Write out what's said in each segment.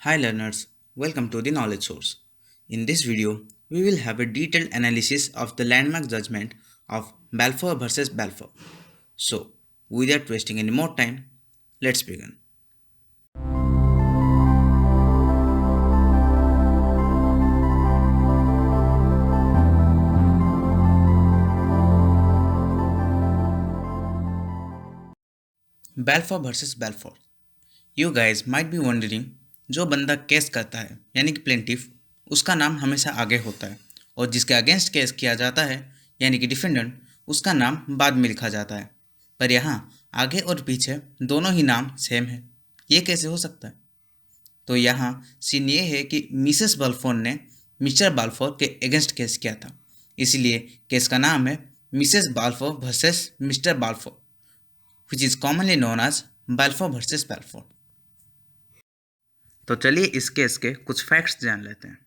Hi learners, welcome to the Knowledge Source. In this video, we will have a detailed analysis of the landmark judgment of Balfour versus Balfour. So, without wasting any more time, let's begin. Balfour versus Balfour. You guys might be wondering, जो बंदा case करता है यानी कि plaintiff, उसका नाम हमेशा आगे होता है और जिसके अगेंस्ट केस किया जाता है यानी कि डिफेंडेंट, उसका नाम बाद में लिखा जाता है। पर यहाँ आगे और पीछे दोनों ही नाम सेम है। ये कैसे हो सकता है? तो यहाँ सीन ये है कि मिसेस बाल्फोर ने मिस्टर बाल्फोर के अगेंस्ट केस किया था, इसलिए केस का नाम है Mrs Balfour versus mister Balfour, which is commonly known as Balfour versus Balfour. तो चलिए इस केस के कुछ फैक्ट्स जान लेते हैं।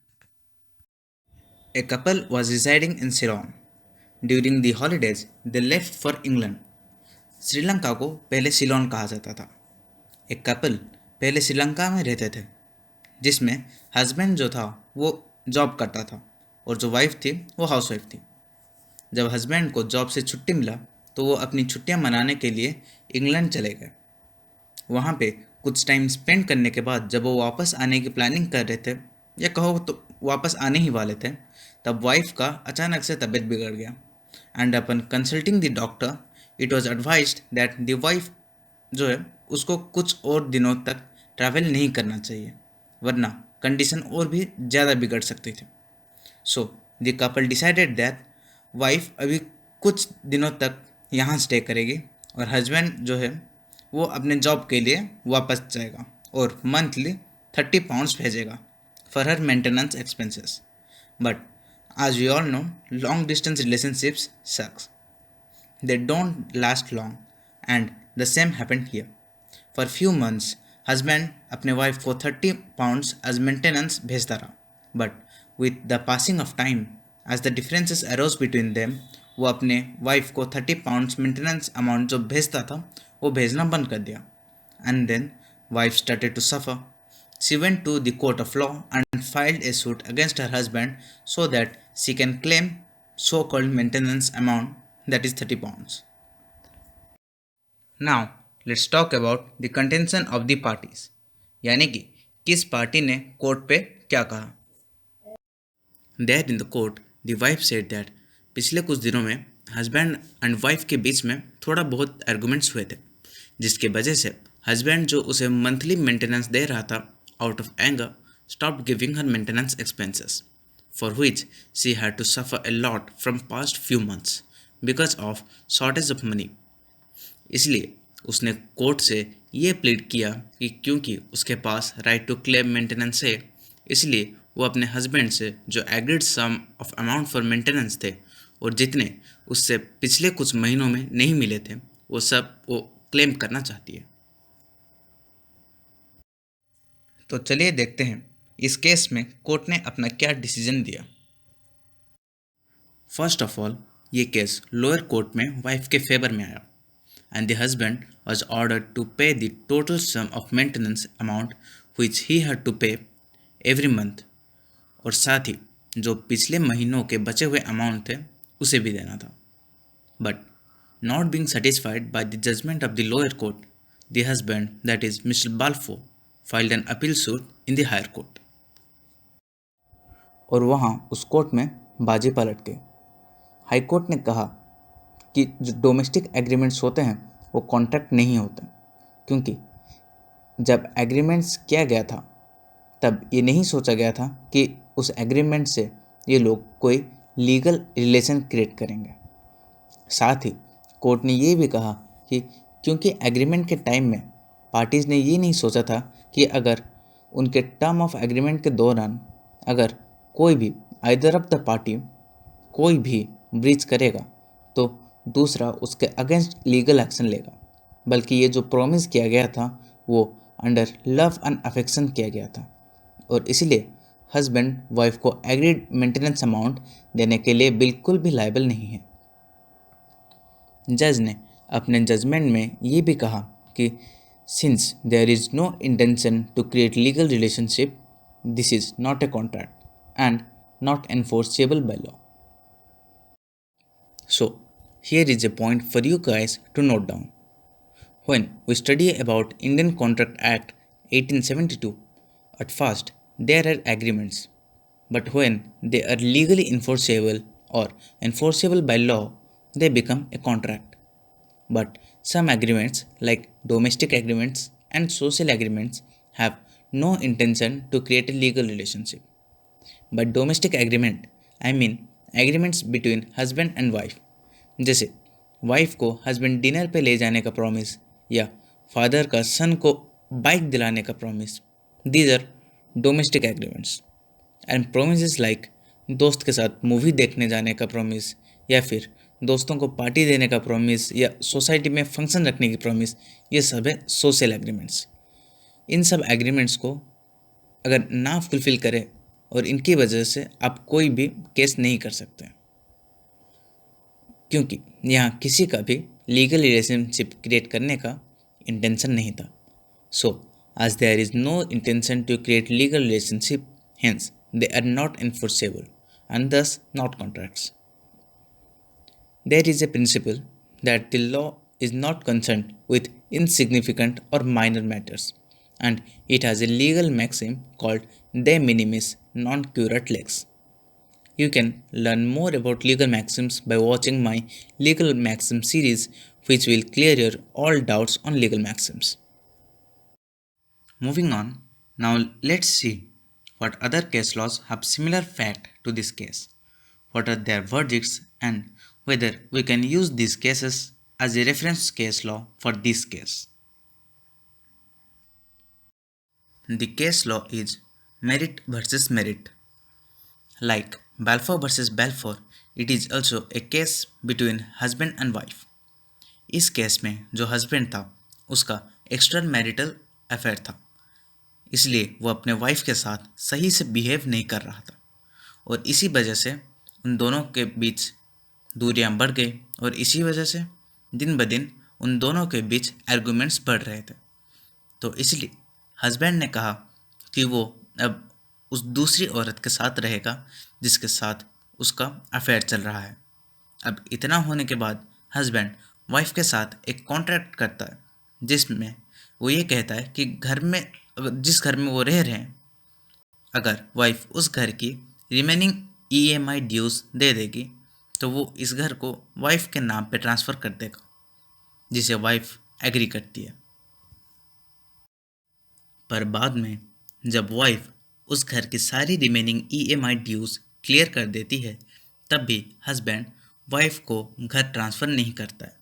A couple was residing in Ceylon during the holidays they left for England. Sri Lanka को पहले सिलोन कहा जाता था। एक कपल पहले श्रीलंका में रहते थे, जिसमें हस्बैंड जो था वो जॉब करता था और जो वाइफ थी वो हाउस वाइफ थी। जब हस्बैंड को जॉब से छुट्टी मिला तो वो अपनी छुट्टियां मनाने के लिए इंग्लैंड चले गए। वहाँ पे कुछ टाइम स्पेंड करने के बाद जब वो वापस आने की प्लानिंग कर रहे थे, या कहो तो वापस आने ही वाले थे, तब वाइफ का अचानक से तबीयत बिगड़ गया। And upon consulting the doctor, it was advised that the wife जो है उसको कुछ और दिनों तक ट्रैवल नहीं करना चाहिए, वरना कंडीशन और भी ज़्यादा बिगड़ सकती थी। So the couple decided that wife अभी कुछ दिनों तक यहाँ स्टे करेगी और हस्बैंड जो है वो अपने जॉब के लिए वापस जाएगा और मंथली 30 पाउंड्स भेजेगा for her maintenance expenses. But as we all know, long distance relationships sucks. They don't last long, and the same happened here. For few months, husband अपने wife को 30 pounds as maintenance भेजता रहा, but with the passing of time, as the differences arose between them, वो अपने wife को 30 pounds maintenance amount जो भेजता था वो भेजना बंद कर दिया। And then wife started to suffer. She went to the court of law and filed a suit against her husband so that she can claim so-called maintenance amount, that is 30 pounds. Now let's talk about the contention of the parties, यानी कि किस party ने court पे क्या कहा। There in the court, the wife said that पिछले कुछ दिनों में हस्बैंड एंड वाइफ के बीच में थोड़ा बहुत आर्गुमेंट्स हुए थे, जिसके वजह से हस्बैंड जो उसे मंथली मेंटेनेंस दे रहा था, out of anger, stopped giving her maintenance expenses, for which she had to suffer a lot from past few months because of shortage of money. इसलिए उसने कोर्ट से ये प्लीड किया कि क्योंकि उसके पास राइट टू क्लेम मेंटेनेंस है, इसलिए वो अपने हस्बैंड से जो agreed sum of amount for maintenance थे और जितने उससे पिछले कुछ महीनों में नहीं मिले थे वो सब वो क्लेम करना चाहती है। तो चलिए देखते हैं इस केस में कोर्ट ने अपना क्या डिसीजन दिया। फर्स्ट ऑफ ऑल, ये केस लोअर कोर्ट में वाइफ के फेवर में आया and the husband was ordered to pay the total sum of maintenance amount which he had to pay every month, और साथ ही जो पिछले महीनों के बचे हुए अमाउंट थे उसे भी देना था। But not being satisfied by the judgment of the lower court, the husband that is Mister Balfour filed an appeal suit in the higher court. और वहाँ उस कोर्ट में बाजी पलट गई। हाई कोर्ट ने कहा कि जो डोमेस्टिक एग्रीमेंट्स होते हैं वो कॉन्ट्रैक्ट नहीं होते, क्योंकि जब एग्रीमेंट्स किया गया था तब ये नहीं सोचा गया था कि उस एग्रीमेंट से ये लोग कोई लीगल रिलेशन क्रिएट करेंगे। साथ ही कोर्ट ने ये भी कहा कि क्योंकि एग्रीमेंट के टाइम में पार्टीज़ ने ये नहीं सोचा था कि अगर उनके टर्म ऑफ एग्रीमेंट के दौरान अगर कोई भी आइदर ऑफ द पार्टी कोई भी ब्रीच करेगा तो दूसरा उसके अगेंस्ट लीगल एक्शन लेगा, बल्कि ये जो प्रॉमिस किया गया था वो अंडर लव एंड अफेक्शन किया गया था और इसलिए हस्बैंड वाइफ को एग्रीड मेंटेनेंस अमाउंट देने के लिए बिल्कुल भी लायबल नहीं है। जज ने अपने जजमेंट में ये भी कहा कि Since there is no intention to create legal relationship, this is not a contract and not enforceable by law. So, here is a point for you guys to note down. When we study about Indian Contract Act 1872, at first there are agreements, but when they are legally enforceable or enforceable by law, they become a contract. But some agreements, like domestic agreements and social agreements, have no intention to create a legal relationship. By domestic agreement, I mean agreements between husband and wife. जैसे wife को husband dinner पे ले जाने का promise या father का सन को bike दिलाने का promise, these are domestic agreements. And promise like दोस्त के साथ मूवी देखने जाने का प्रॉमिस या फिर दोस्तों को पार्टी देने का प्रॉमिस या सोसाइटी में फंक्शन रखने की प्रॉमिस, ये सब है सोशल एग्रीमेंट्स. इन सब एग्रीमेंट्स को अगर ना फुलफ़िल करें और इनकी वजह से आप कोई भी केस नहीं कर सकते, क्योंकि यहाँ किसी का भी लीगल रिलेशनशिप क्रिएट करने का इंटेंशन नहीं था. सो as there is no intention to create legal relationship, hence they are not enforceable and thus not contracts. There is a principle that the law is not concerned with insignificant or minor matters, and it has a legal maxim called de minimis non curat lex. You can learn more about legal maxims by watching my Legal Maxim series, which will clear your all doubts on legal maxims. Moving on, now let's see what other case laws have similar fact to this case, what are their verdicts, and whether we can use these cases as a reference case law for this case. The case law is merit versus merit. Like Balfour versus Balfour, it is also a case between husband and wife. इस case में जो husband था उसका extra marital affair था, इसलिए वो अपने wife के साथ सही से बिहेव नहीं कर रहा था और इसी वजह से उन दोनों के बीच दूरियां बढ़ गई और इसी वजह से दिन ब दिन उन दोनों के बीच आर्गूमेंट्स बढ़ रहे थे. तो इसलिए हस्बैंड ने कहा कि वो अब उस दूसरी औरत के साथ रहेगा जिसके साथ उसका अफेयर चल रहा है. अब इतना होने के बाद हस्बैंड वाइफ के साथ एक कॉन्ट्रैक्ट करता है जिसमें वो ये कहता है कि घर में जिस घर में वो रह रहे हैं, अगर वाइफ उस घर की रिमेनिंग EMI ड्यूज़ दे देगी तो वो इस घर को वाइफ के नाम पे ट्रांसफ़र कर देगा, जिसे वाइफ एग्री करती है. पर बाद में जब वाइफ उस घर की सारी रिमेनिंग EMI ड्यूज़ क्लियर कर देती है, तब भी हस्बैंड वाइफ को घर ट्रांसफ़र नहीं करता है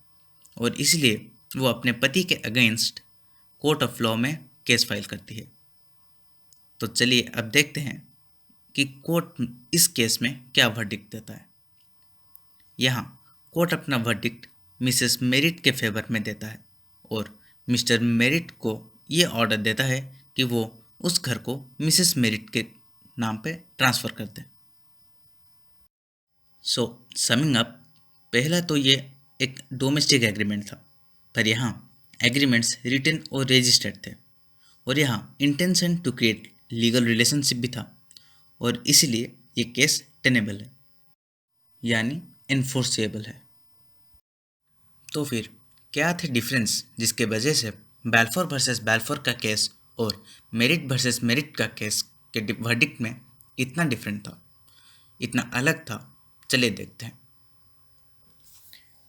और इसलिए वो अपने पति के अगेंस्ट कोर्ट ऑफ लॉ में केस फाइल करती है. तो चलिए अब देखते हैं कि कोर्ट इस केस में क्या वर्डिक्ट देता है. यहाँ कोर्ट अपना वर्डिक्ट मिसेस मेरिट के फेवर में देता है और मिस्टर मेरिट को ये ऑर्डर देता है कि वो उस घर को मिसेस मेरिट के नाम पे ट्रांसफ़र कर दें. सो समिंग अप, पहला तो ये एक डोमेस्टिक एग्रीमेंट था, पर यहाँ एग्रीमेंट्स रिटन और रजिस्टर्ड थे और यहाँ intention to create legal relationship भी था और इसलिए ये केस टेनेबल है, यानी इन्फोर्सेबल है. तो फिर क्या थे डिफरेंस जिसके वजह से बैल्फोर वर्सेस बैल्फोर का केस और मेरिट वर्सेस मेरिट का केस के वर्डिक्ट में इतना डिफरेंट था, इतना अलग था? चलिए देखते हैं.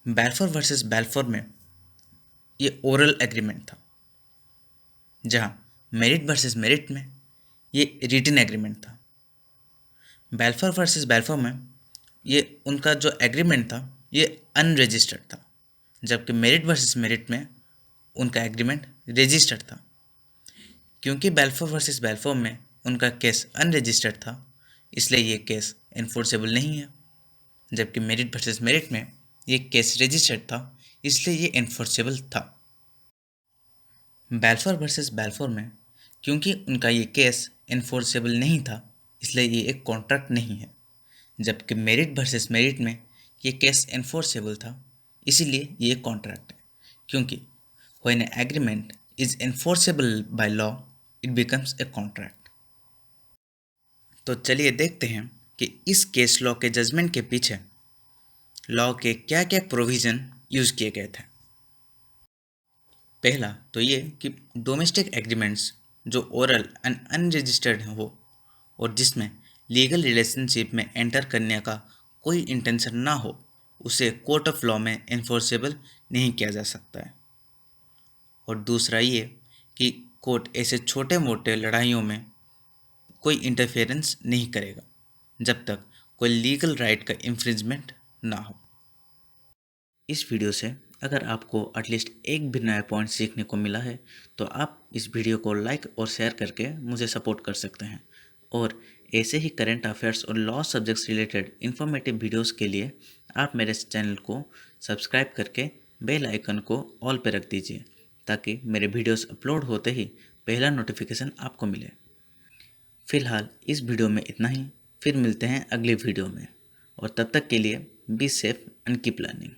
बैल्फोर वर्सेस बैल्फोर में ये ओरल एग्रीमेंट था, जहाँ मेरिट वर्सेस मेरिट में ये रिटन एग्रीमेंट था. बैल्फोर वर्सेस बैल्फोर में ये उनका जो एग्रीमेंट था ये अनरजिस्टर्ड था, जबकि मेरिट वर्सेस मेरिट में उनका एग्रीमेंट रजिस्टर्ड था. क्योंकि बैल्फोर वर्सेस बैल्फोर में उनका केस अनरजिस्टर्ड था, इसलिए ये केस इन्फोर्सेबल नहीं है, जबकि मेरिट वर्सेस मेरिट में ये केस रजिस्टर्ड था, इसलिए ये इन्फोर्सेबल था. बैल्फोर वर्सेस बैल्फोर में क्योंकि उनका ये केस इन्फोर्सेबल नहीं था, इसलिए ये एक कॉन्ट्रैक्ट नहीं है, जबकि मेरिट वर्सेस मेरिट में ये केस इन्फोर्सेबल था, इसीलिए ये कॉन्ट्रैक्ट है. क्योंकि when an agreement is enforceable by law, it becomes a contract. तो चलिए देखते हैं कि इस केस लॉ के जजमेंट के पीछे लॉ के क्या क्या प्रोविज़न यूज़ किए गए थे। पहला तो ये कि डोमेस्टिक एग्रीमेंट्स जो ओरल एंड अनरजिस्टर्ड हो और जिसमें लीगल रिलेशनशिप में एंटर करने का कोई इंटेंशन ना हो, उसे कोर्ट ऑफ लॉ में इन्फोर्सेबल नहीं किया जा सकता है। और दूसरा ये कि कोर्ट ऐसे छोटे मोटे लड़ाइयों में कोई इंटरफेरेंस नहीं करेगा जब तक कोई लीगल राइट का इन्फ्रिंजमेंट ना हो। इस वीडियो से अगर आपको एटलीस्ट एक भी नया पॉइंट सीखने को मिला है तो आप इस वीडियो को लाइक और शेयर करके मुझे सपोर्ट कर सकते हैं। और ऐसे ही करंट अफेयर्स और law subjects related informative videos के लिए आप मेरे चैनल को सब्सक्राइब करके बेल आइकन को ऑल पे रख दीजिए ताकि मेरे वीडियोस अपलोड होते ही पहला नोटिफिकेशन आपको मिले। फ़िलहाल इस वीडियो में इतना ही, फिर मिलते हैं अगली वीडियो में, और तब तक के लिए be safe and keep learning.